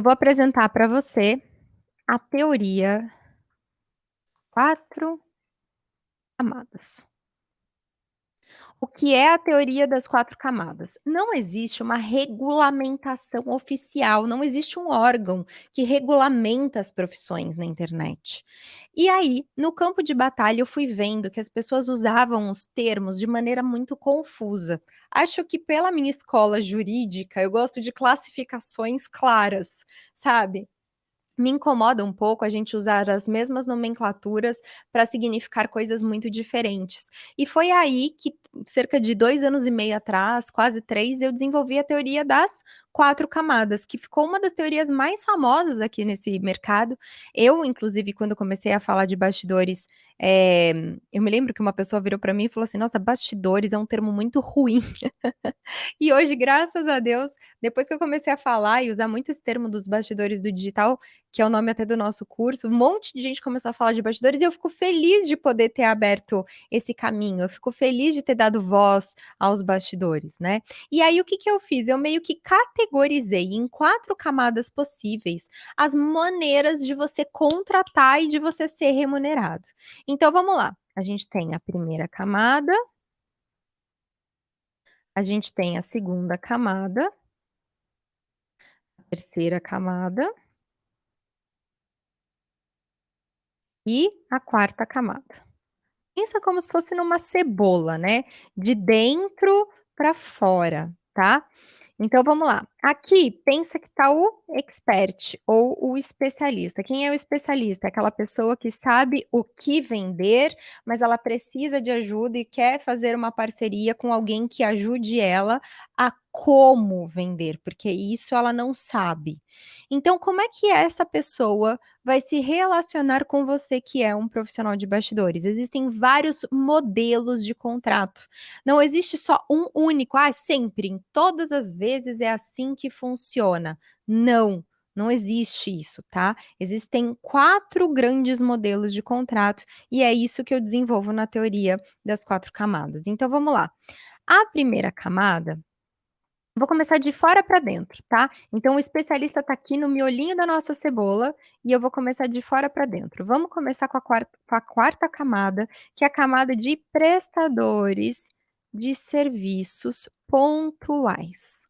Eu vou apresentar para você a teoria 4 camadas. O que é a teoria das 4 camadas? Não existe uma regulamentação oficial, não existe um órgão que regulamenta as profissões na internet. E aí, no campo de batalha, eu fui vendo que as pessoas usavam os termos de maneira muito confusa. Acho que pela minha escola jurídica, eu gosto de classificações claras, sabe? Me incomoda um pouco a gente usar as mesmas nomenclaturas para significar coisas muito diferentes. E foi aí que, cerca de 2 anos e meio atrás, quase 3, eu desenvolvi a teoria das 4 camadas, que ficou uma das teorias mais famosas aqui nesse mercado. Eu, inclusive, quando comecei a falar de bastidores, eu me lembro que uma pessoa virou para mim e falou assim: "Nossa, bastidores é um termo muito ruim". E hoje, graças a Deus, depois que eu comecei a falar e usar muito esse termo dos bastidores do digital, que é o nome até do nosso curso, um monte de gente começou a falar de bastidores e eu fico feliz de poder ter aberto esse caminho, eu fico feliz de ter dado voz aos bastidores, né. E aí o que que eu fiz? Eu meio que categorizei em 4 camadas possíveis as maneiras de você contratar e de você ser remunerado. Então vamos lá, a gente tem a primeira camada, a gente tem a segunda camada, a terceira camada e a quarta camada. Pensa como se fosse numa cebola, né, de dentro para fora, tá. Então vamos lá, aqui pensa que tá o expert ou o especialista. Quem é o especialista? É aquela pessoa que sabe o que vender, mas ela precisa de ajuda e quer fazer uma parceria com alguém que ajude ela a como vender, porque isso ela não sabe. Então como é que essa pessoa vai se relacionar com você que é um profissional de bastidores? Existem vários modelos de contrato. Não existe só um único, sempre, em todas as vezes é assim que funciona. Não, não existe isso, tá? Existem 4 grandes modelos de contrato e é isso que eu desenvolvo na teoria das 4 camadas. Então vamos lá. A primeira camada, vou começar de fora para dentro, tá? Então o especialista está aqui no miolinho da nossa cebola e eu vou começar de fora para dentro. Vamos começar com a quarta camada, que é a camada de prestadores de serviços pontuais.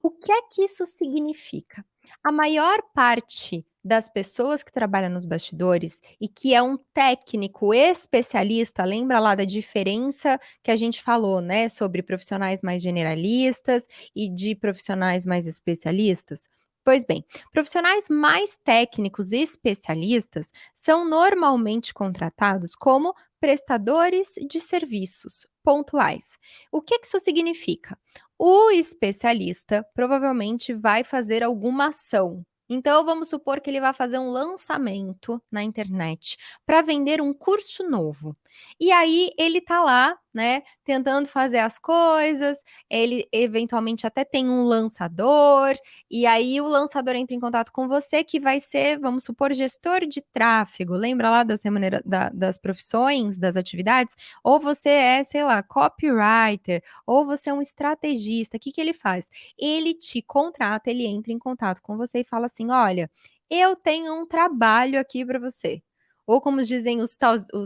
O que é que isso significa? A maior parte das pessoas que trabalham nos bastidores e que é um técnico especialista, lembra lá da diferença que a gente falou, né, sobre profissionais mais generalistas e de profissionais mais especialistas? Pois bem, profissionais mais técnicos e especialistas são normalmente contratados como prestadores de serviços pontuais. O que que isso significa? O especialista provavelmente vai fazer alguma ação. Então, vamos supor que ele vai fazer um lançamento na internet para vender um curso novo. E aí ele tá lá, né, tentando fazer as coisas, ele eventualmente até tem um lançador, e aí o lançador entra em contato com você que vai ser, vamos supor, gestor de tráfego. Lembra lá das profissões, das atividades? Ou você é, sei lá, copywriter, ou você é um estrategista, o que que ele faz? Ele te contrata, ele entra em contato com você e fala assim: "Olha, eu tenho um trabalho aqui para você". Ou como dizem os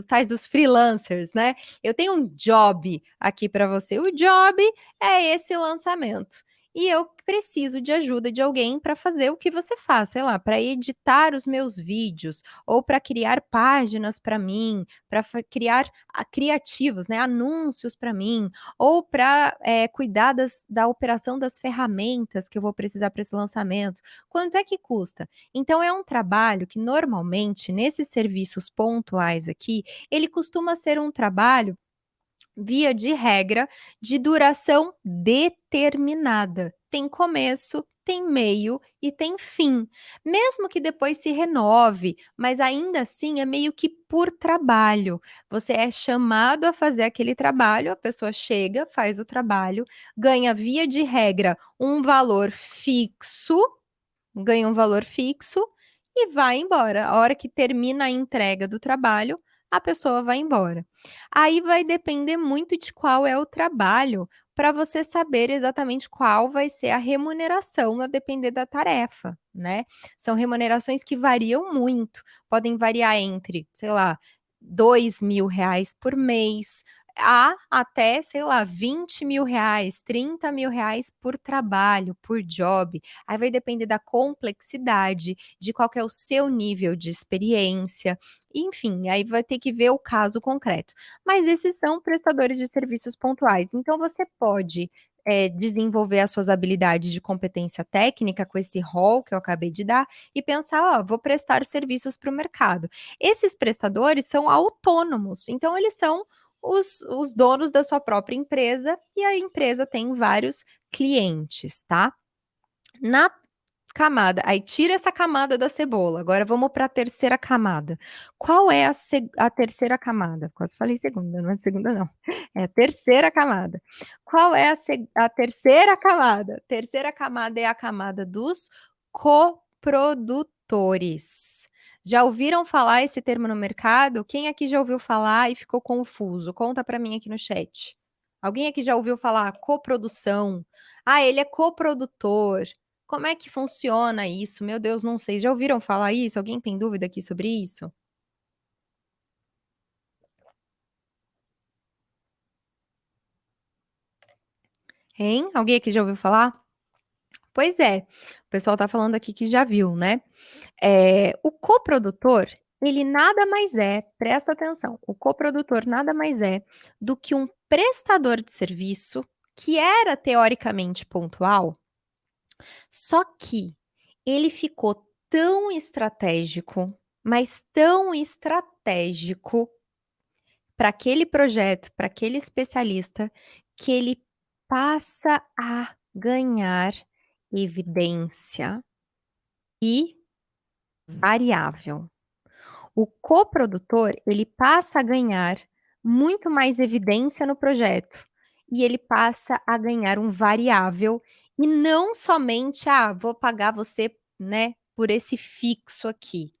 tais dos freelancers, né, "Eu tenho um job aqui para você". O job é esse lançamento. E eu preciso de ajuda de alguém para fazer o que você faz, sei lá, para editar os meus vídeos, ou para criar páginas para mim, para criar criativos, né, anúncios para mim, ou para cuidar da operação das ferramentas que eu vou precisar para esse lançamento. Quanto é que custa? Então é um trabalho que normalmente nesses serviços pontuais aqui, ele costuma ser um trabalho via de regra, de duração determinada. Tem começo, tem meio e tem fim. Mesmo que depois se renove, mas ainda assim é meio que por trabalho. Você é chamado a fazer aquele trabalho, a pessoa chega, faz o trabalho, ganha via de regra um valor fixo, ganha um valor fixo e vai embora. A hora que termina a entrega do trabalho, a pessoa vai embora. Aí vai depender muito de qual é o trabalho, para você saber exatamente qual vai ser a remuneração a depender da tarefa, né. São remunerações que variam muito, podem variar entre, sei lá, R$ 2.000 por mês, a até, sei lá, R$ 20.000, R$ 30.000 por trabalho, por job. Aí vai depender da complexidade, de qual que é o seu nível de experiência, enfim, aí vai ter que ver o caso concreto. Mas esses são prestadores de serviços pontuais, então você pode, desenvolver as suas habilidades de competência técnica com esse rol que eu acabei de dar, e pensar: "Ó, vou prestar serviços para o mercado". Esses prestadores são autônomos, então eles são os donos da sua própria empresa, e a empresa tem vários clientes, tá. Na camada aí tira essa camada da cebola, agora vamos para a terceira camada. Qual é a terceira camada? Quase falei segunda, não é segunda não, é a terceira camada. Qual é a terceira camada? Terceira camada é a camada dos coprodutores. Já ouviram falar esse termo no mercado? Quem aqui já ouviu falar e ficou confuso? Conta para mim aqui no chat. Alguém aqui já ouviu falar coprodução? "Ah, ele é coprodutor". Como é que funciona isso? Meu Deus, não sei. Já ouviram falar isso? Alguém tem dúvida aqui sobre isso? Hein? Alguém aqui já ouviu falar? Pois é, o pessoal tá falando aqui que já viu, né. O coprodutor, ele nada mais é, presta atenção, o coprodutor nada mais é do que um prestador de serviço que era teoricamente pontual, só que ele ficou tão estratégico, mas tão estratégico para aquele projeto, para aquele especialista, que ele passa a ganhar evidência e variável. O coprodutor, ele passa a ganhar muito mais evidência no projeto, e ele passa a ganhar um variável, e não somente: "Ah, vou pagar você, né, por esse fixo aqui".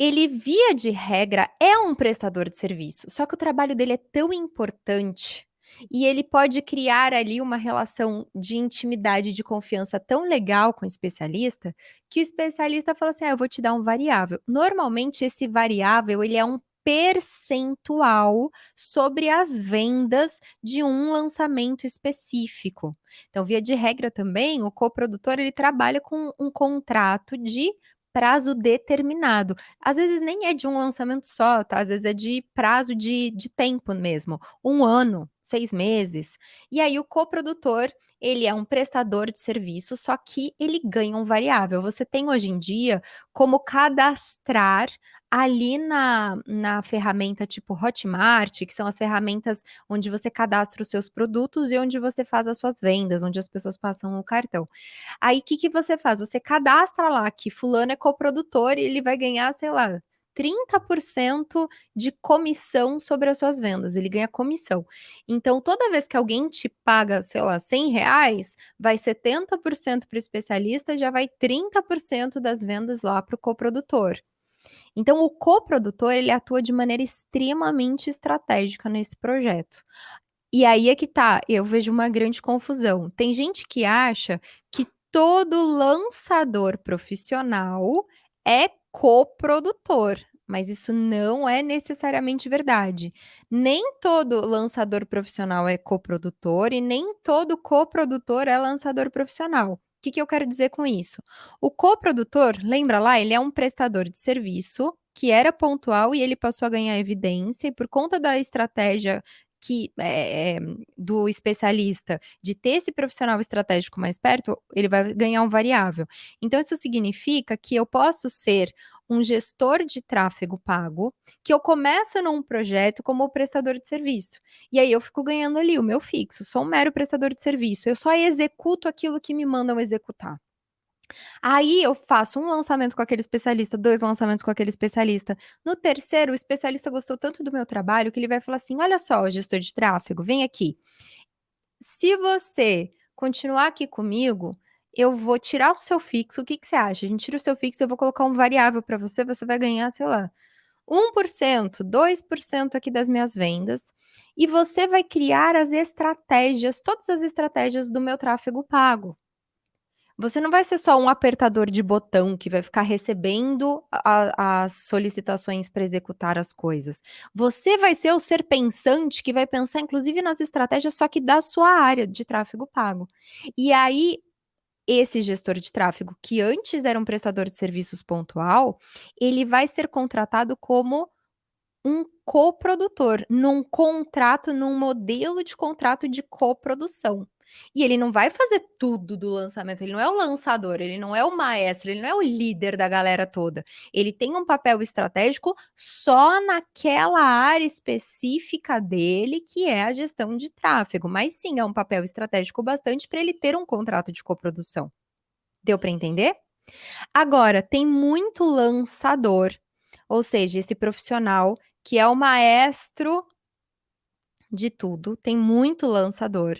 Ele, via de regra, é um prestador de serviço, só que o trabalho dele é tão importante, e ele pode criar ali uma relação de intimidade, de confiança tão legal com o especialista, que o especialista fala assim: "Ah, eu vou te dar um variável". Normalmente esse variável, ele é um percentual sobre as vendas de um lançamento específico. Então, via de regra também, o coprodutor ele trabalha com um contrato de prazo determinado. Às vezes nem é de um lançamento só, tá, às vezes é de prazo de tempo mesmo, 1 ano, 6 meses. E aí o coprodutor, ele é um prestador de serviço, só que ele ganha um variável. Você tem hoje em dia como cadastrar ali na ferramenta tipo Hotmart, que são as ferramentas onde você cadastra os seus produtos e onde você faz as suas vendas, onde as pessoas passam o cartão. Aí, o que que você faz? Você cadastra lá que fulano é coprodutor e ele vai ganhar, sei lá, 30% de comissão sobre as suas vendas, ele ganha comissão. Então, toda vez que alguém te paga, sei lá, R$ 100, vai 70% para o especialista, já vai 30% das vendas lá para o coprodutor. Então, o coprodutor, ele atua de maneira extremamente estratégica nesse projeto. E aí é que tá, eu vejo uma grande confusão. Tem gente que acha que todo lançador profissional é coprodutor, mas isso não é necessariamente verdade. Nem todo lançador profissional é coprodutor e nem todo coprodutor é lançador profissional. O que que eu quero dizer com isso? O coprodutor, lembra lá, ele é um prestador de serviço que era pontual e ele passou a ganhar evidência e por conta da estratégia que, do especialista, de ter esse profissional estratégico mais perto, ele vai ganhar um variável. Então isso significa que eu posso ser um gestor de tráfego pago, que eu começo num projeto como prestador de serviço, e aí eu fico ganhando ali o meu fixo, sou um mero prestador de serviço, eu só executo aquilo que me mandam executar. Aí eu faço um lançamento com aquele especialista, 2 lançamentos com aquele especialista. No terceiro, o especialista gostou tanto do meu trabalho que ele vai falar assim: "Olha só, gestor de tráfego, vem aqui. Se você continuar aqui comigo, eu vou tirar o seu fixo, o que que você acha? A gente tira o seu fixo, eu vou colocar um variável para você, você vai ganhar, sei lá, 1%, 2% aqui das minhas vendas, e você vai criar as estratégias, todas as estratégias do meu tráfego pago. Você não vai ser só um apertador de botão que vai ficar recebendo as solicitações para executar as coisas. Você vai ser o ser pensante que vai pensar, inclusive, nas estratégias, só que da sua área de tráfego pago. E aí, esse gestor de tráfego, que antes era um prestador de serviços pontual, ele vai ser contratado como um coprodutor, num contrato, num modelo de contrato de coprodução. E ele não vai fazer tudo do lançamento, ele não é o lançador, ele não é o maestro, ele não é o líder da galera toda. Ele tem um papel estratégico só naquela área específica dele, que é a gestão de tráfego. Mas sim, é um papel estratégico bastante para ele ter um contrato de coprodução. Deu para entender? Agora, tem muito lançador, ou seja, esse profissional que é o maestro de tudo, tem muito lançador,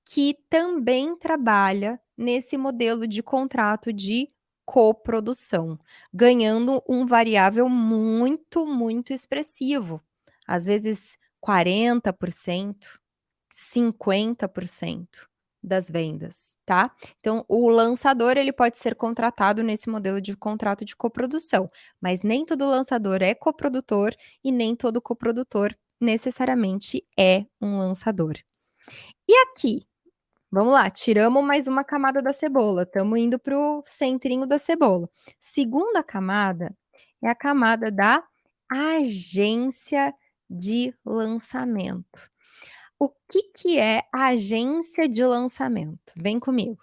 que também trabalha nesse modelo de contrato de coprodução, ganhando um variável muito, muito expressivo, às vezes 40%, 50% das vendas, tá? Então, o lançador ele pode ser contratado nesse modelo de contrato de coprodução, mas nem todo lançador é coprodutor e nem todo coprodutor necessariamente é um lançador. E aqui, vamos lá, tiramos mais uma camada da cebola, estamos indo para o centrinho da cebola. Segunda camada é a camada da agência de lançamento. O que é a agência de lançamento? Vem comigo.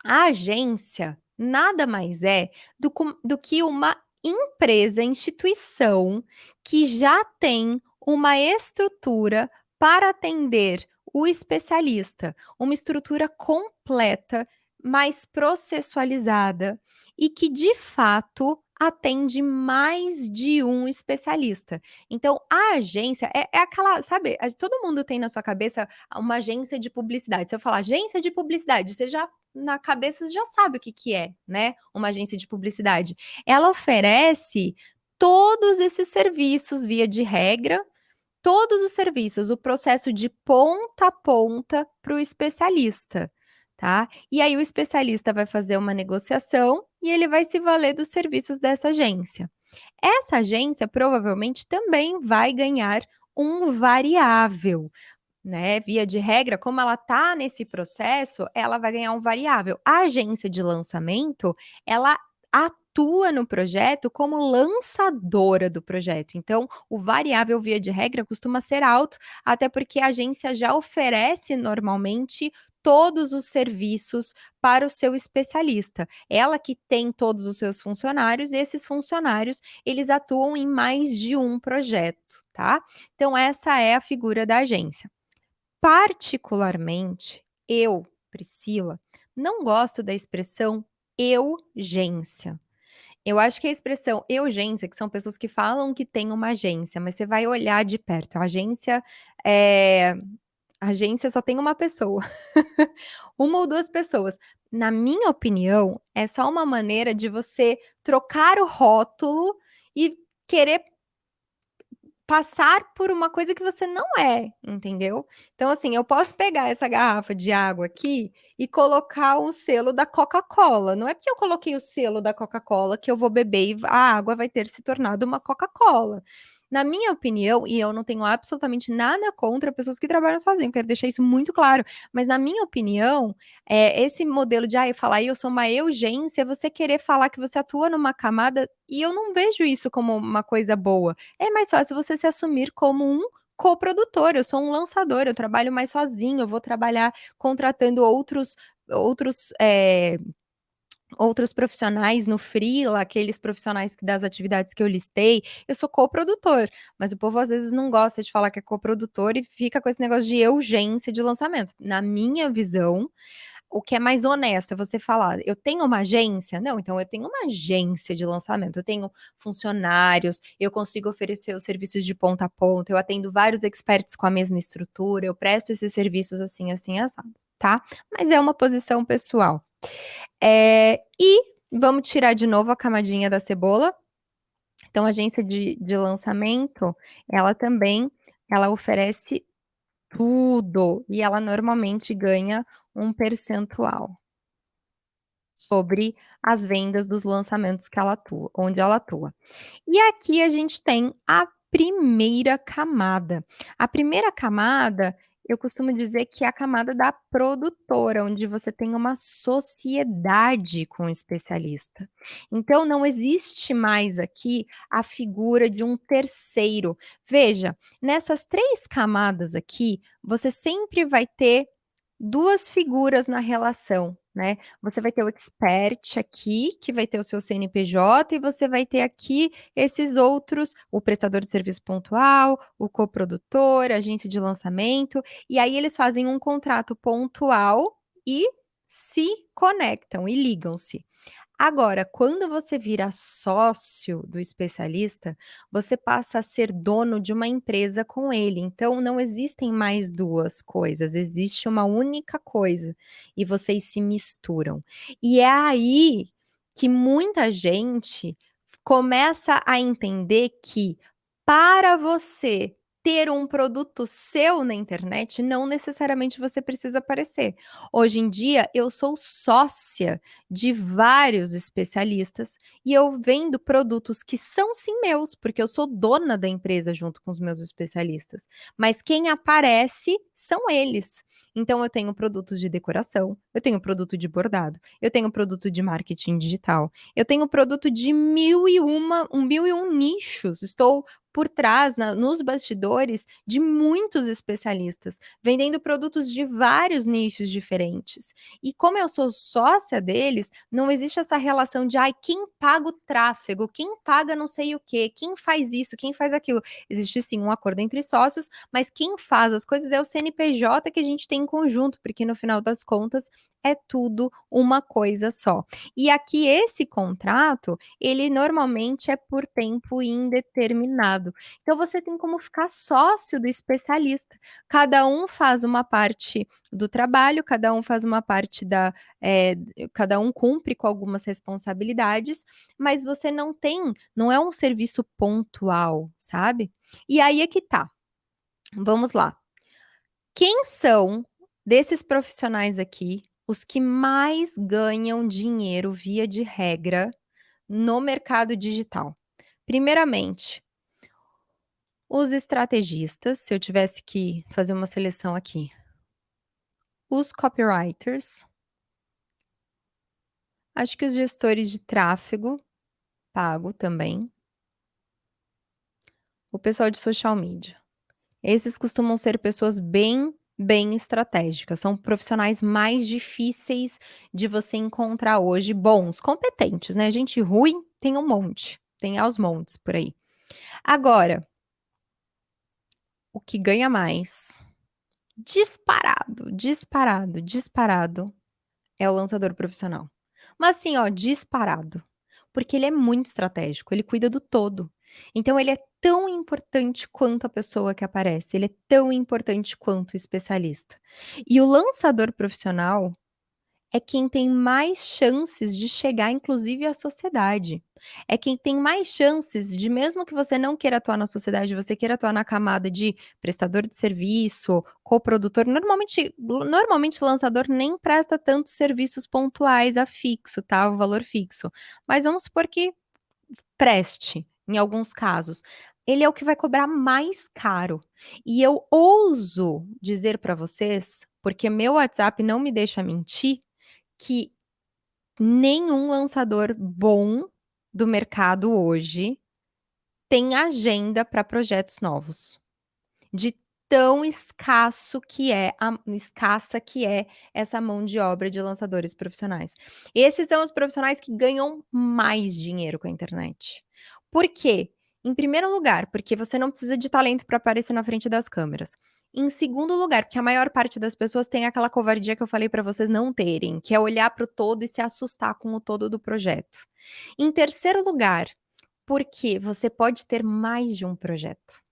A agência nada mais é do que uma empresa, instituição que já tem uma estrutura para atender o especialista, uma estrutura completa, mais processualizada e que de fato atende mais de um especialista. Então, a agência é aquela, sabe, todo mundo tem na sua cabeça uma agência de publicidade. Se eu falar agência de publicidade, você já na cabeça você já sabe o que é, né, uma agência de publicidade. Ela oferece todos esses serviços via de regra, todos os serviços, o processo de ponta a ponta para o especialista, tá? E aí o especialista vai fazer uma negociação e ele vai se valer dos serviços dessa agência. Essa agência provavelmente também vai ganhar um variável, né? Via de regra, como ela tá nesse processo, ela vai ganhar um variável. A agência de lançamento, ela atua no projeto como lançadora do projeto. Então, o variável via de regra costuma ser alto, até porque a agência já oferece normalmente todos os serviços para o seu especialista. Ela que tem todos os seus funcionários, e esses funcionários, eles atuam em mais de um projeto, tá? Então, essa é a figura da agência. Particularmente, eu, Priscila, não gosto da expressão urgência. Eu acho que a expressão urgência, que são pessoas que falam que tem uma agência, mas você vai olhar de perto. É, a agência só tem uma pessoa, uma ou duas pessoas. Na minha opinião, é só uma maneira de você trocar o rótulo e querer passar por uma coisa que você não é, entendeu? Então, assim, eu posso pegar essa garrafa de água aqui e colocar um selo da Coca-Cola. Não é porque eu coloquei o selo da Coca-Cola que eu vou beber e a água vai ter se tornado uma Coca-Cola. Na minha opinião, e eu não tenho absolutamente nada contra pessoas que trabalham sozinhas, quero deixar isso muito claro, mas na minha opinião, esse modelo de falar eu sou uma urgência, é você querer falar que você atua numa camada, e eu não vejo isso como uma coisa boa. É mais fácil você se assumir como um coprodutor, eu sou um lançador, eu trabalho mais sozinho, eu vou trabalhar contratando outros, outros profissionais no freela, aqueles profissionais das atividades que eu listei, eu sou coprodutor, mas o povo às vezes não gosta de falar que é coprodutor e fica com esse negócio de urgência de lançamento. Na minha visão, o que é mais honesto é você falar, eu tenho uma agência? Não, então eu tenho uma agência de lançamento, eu tenho funcionários, eu consigo oferecer os serviços de ponta a ponta, eu atendo vários experts com a mesma estrutura, eu presto esses serviços assim, assim, assado, tá? Mas é uma posição pessoal. E vamos tirar de novo a camadinha da cebola. Então a agência de lançamento, ela também, ela oferece tudo, e ela normalmente ganha um percentual sobre as vendas dos lançamentos que ela atua onde ela atua. E aqui a gente tem a primeira camada. A primeira camada, eu costumo dizer que é a camada da produtora, onde você tem uma sociedade com o especialista. Então não existe mais aqui a figura de um terceiro. Veja, nessas 3 camadas aqui, você sempre vai ter 2 figuras na relação, né. Você vai ter o expert aqui, que vai ter o seu CNPJ, e você vai ter aqui esses outros, o prestador de serviço pontual, o coprodutor, a agência de lançamento, e aí eles fazem um contrato pontual e se conectam e ligam-se. Agora, quando você vira sócio do especialista, você passa a ser dono de uma empresa com ele, então não existem mais 2 coisas, existe uma única coisa, e vocês se misturam. E é aí que muita gente começa a entender que, para você ter um produto seu na internet, não necessariamente você precisa aparecer. Hoje em dia, eu sou sócia de vários especialistas e eu vendo produtos que são sim meus, porque eu sou dona da empresa junto com os meus especialistas, mas quem aparece são eles. Então eu tenho produtos de decoração, eu tenho produto de bordado, eu tenho produto de marketing digital, eu tenho produto de mil e um nichos, estou por trás, nos bastidores de muitos especialistas, vendendo produtos de vários nichos diferentes. E como eu sou sócia deles, não existe essa relação de: "Ai, quem paga o tráfego, quem paga não sei o quê, quem faz isso, quem faz aquilo". Existe sim um acordo entre sócios, mas quem faz as coisas é o CNPJ que a gente tem em conjunto, porque no final das contas é tudo uma coisa só. E aqui esse contrato, ele normalmente é por tempo indeterminado. Então você tem como ficar sócio do especialista. Cada um faz uma parte do trabalho, cada um faz uma parte cada um cumpre com algumas responsabilidades, mas você não é um serviço pontual, sabe. E aí é que tá, vamos lá, quem são desses profissionais aqui, os que mais ganham dinheiro via de regra no mercado digital? Primeiramente, os estrategistas, se eu tivesse que fazer uma seleção aqui, os copywriters, acho que os gestores de tráfego pago também, o pessoal de social media. Esses costumam ser pessoas bem estratégicas, são profissionais mais difíceis de você encontrar hoje, bons, competentes, né, gente ruim tem um monte, tem aos montes por aí. Agora, o que ganha mais, disparado, é o lançador profissional. Mas assim, ó, disparado, porque ele é muito estratégico, ele cuida do todo. Então ele é tão importante quanto a pessoa que aparece, ele é tão importante quanto o especialista. E o lançador profissional é quem tem mais chances de chegar inclusive à sociedade. É quem tem mais chances de, mesmo que você não queira atuar na sociedade, você queira atuar na camada de prestador de serviço, coprodutor, normalmente o lançador nem presta tantos serviços pontuais a fixo, tá, o valor fixo. Mas vamos supor que preste, em alguns casos. Ele é o que vai cobrar mais caro. E eu ouso dizer para vocês, porque meu WhatsApp não me deixa mentir, que nenhum lançador bom do mercado hoje tem agenda para projetos novos, de tão escassa que é essa mão de obra de lançadores profissionais. Esses são os profissionais que ganham mais dinheiro com a internet. Por quê? Em primeiro lugar, porque você não precisa de talento para aparecer na frente das câmeras. Em segundo lugar, porque a maior parte das pessoas tem aquela covardia que eu falei para vocês não terem, que é olhar para o todo e se assustar com o todo do projeto. Em terceiro lugar, porque você pode ter mais de um projeto.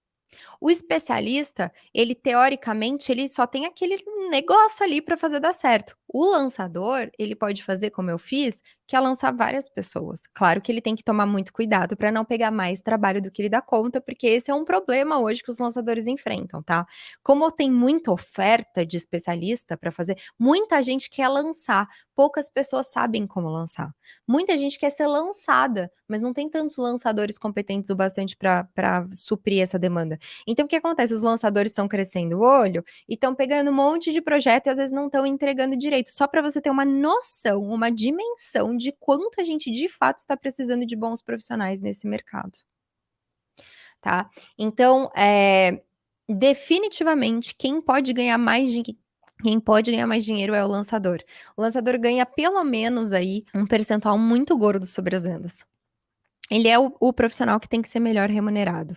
O especialista, ele teoricamente, ele só tem aquele negócio ali para fazer dar certo. O lançador, ele pode fazer como eu fiz, quer lançar várias pessoas. Claro que ele tem que tomar muito cuidado para não pegar mais trabalho do que ele dá conta, porque esse é um problema hoje que os lançadores enfrentam, tá? Como tem muita oferta de especialista para fazer, muita gente quer lançar, poucas pessoas sabem como lançar. Muita gente quer ser lançada, mas não tem tantos lançadores competentes o bastante para suprir essa demanda. Então o que acontece? Os lançadores estão crescendo o olho e estão pegando um monte de projeto e às vezes não estão entregando direito. Só para você ter uma noção, uma dimensão de quanto a gente de fato está precisando de bons profissionais nesse mercado, tá? Então, definitivamente quem pode ganhar mais dinheiro é o lançador. O lançador ganha pelo menos aí um percentual muito gordo sobre as vendas. Ele é o profissional que tem que ser melhor remunerado.